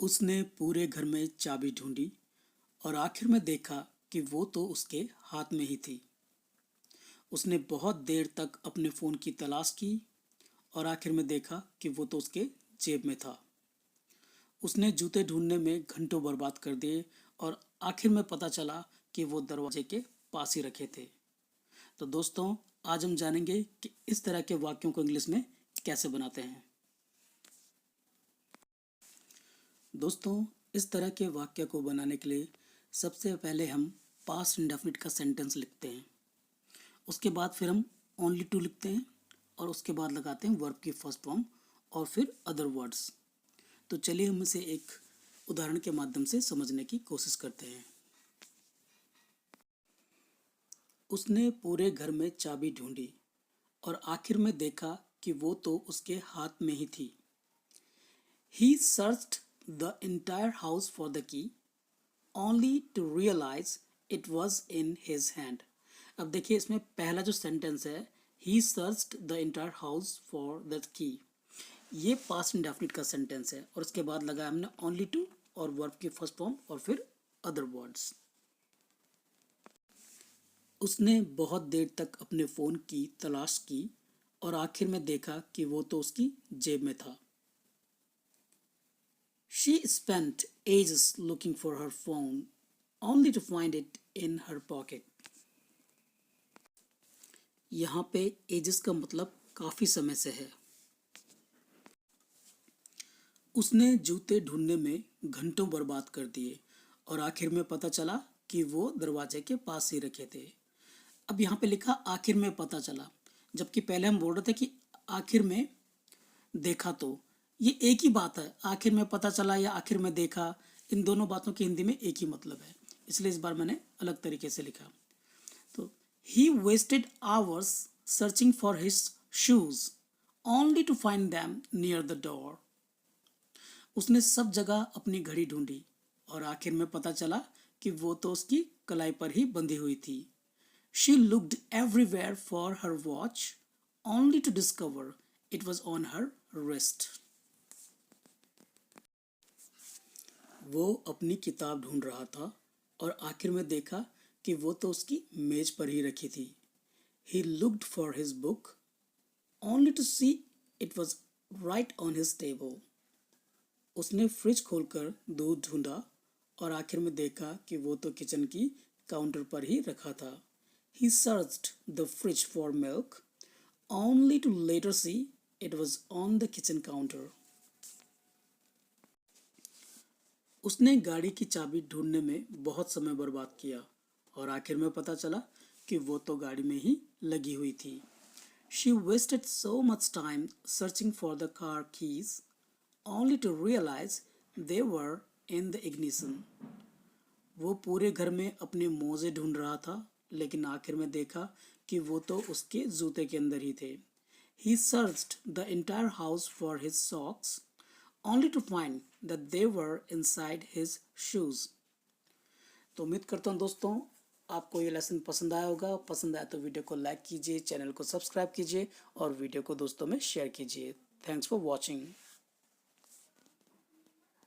उसने पूरे घर में चाबी ढूंढी और आखिर में देखा कि वो तो उसके हाथ में ही थी। उसने बहुत देर तक अपने फ़ोन की तलाश की और आखिर में देखा कि वो तो उसके जेब में था। उसने जूते ढूंढने में घंटों बर्बाद कर दिए और आखिर में पता चला कि वो दरवाजे के पास ही रखे थे। तो दोस्तों, आज हम जानेंगे कि इस तरह के वाक्यों को इंग्लिश में कैसे बनाते हैं। दोस्तों, इस तरह के वाक्य को बनाने के लिए सबसे पहले हम पास्ट इंडेफिनिट का सेंटेंस लिखते हैं। उसके बाद फिर हम ओनली टू लिखते हैं और उसके बाद लगाते हैं वर्ब की फर्स्ट फॉर्म और फिर अदर वर्ड्स। तो चलिए हम इसे एक उदाहरण के माध्यम से समझने की कोशिश करते हैं। उसने पूरे घर में चाबी ढूंढी और आखिर में देखा कि वो तो उसके हाथ में ही थी। He searched the entire house for the key, only to realize it was in his hand. अब देखिए, इसमें पहला जो सेंटेंस है, he searched the entire house for the key, ये पास्ट इंडेफिनिट का सेंटेंस है और उसके बाद लगाया हमने only to और वर्ब की फर्स्ट फॉर्म और फिर अदर वर्ड्स। उसने बहुत देर तक अपने फ़ोन की तलाश की और आखिर में देखा कि वो तो उसकी जेब में था। She spent ages looking for her phone, only to find it in her pocket. यहाँ पे ages का मतलब काफ़ी समय से है। उसने जूते ढूंढने में घंटों बर्बाद कर दिए और आखिर में पता चला कि वो दरवाजे के पास ही रखे थे। अब यहाँ पे लिखा आखिर में पता चला, जबकि पहले हम बोल रहे थे कि आखिर में देखा। तो ये एक ही बात है, आखिर में पता चला या आखिर में देखा, इन दोनों बातों की हिंदी में एक ही मतलब है, इसलिए इस बार मैंने अलग तरीके से लिखा। तो he wasted hours searching for his shoes only to find them near the door. उसने सब जगह अपनी घड़ी ढूंढी और आखिर में पता चला कि वो तो उसकी कलाई पर ही बंधी हुई थी। She looked everywhere for her watch only to discover it was on her wrist. वो अपनी किताब ढूंढ रहा था और आखिर में देखा कि वो तो उसकी मेज पर ही रखी थी। He looked for his book only to see it was right on his table. उसने फ्रिज खोलकर दूध ढूंढा और आखिर में देखा कि वो तो किचन की काउंटर पर ही रखा था। He searched the fridge for milk only to later see it was on the kitchen counter. उसने गाड़ी की चाबी ढूंढने में बहुत समय बर्बाद किया और आखिर में पता चला कि वो तो गाड़ी में ही लगी हुई थी। She wasted so much time searching for the car keys only to realize they were in the ignition. वो पूरे घर में अपने मोजे ढूंढ रहा था, लेकिन आखिर में देखा कि वो तो उसके जूते के अंदर ही थे। He searched the entire house for his socks only to find that they were inside his shoes. तो उम्मीद करता हूँ दोस्तों आपको ये लेसन पसंद आया होगा। पसंद आया तो वीडियो को लाइक कीजिए, चैनल को सब्सक्राइब कीजिए और वीडियो को दोस्तों में शेयर कीजिए। Thanks for watching.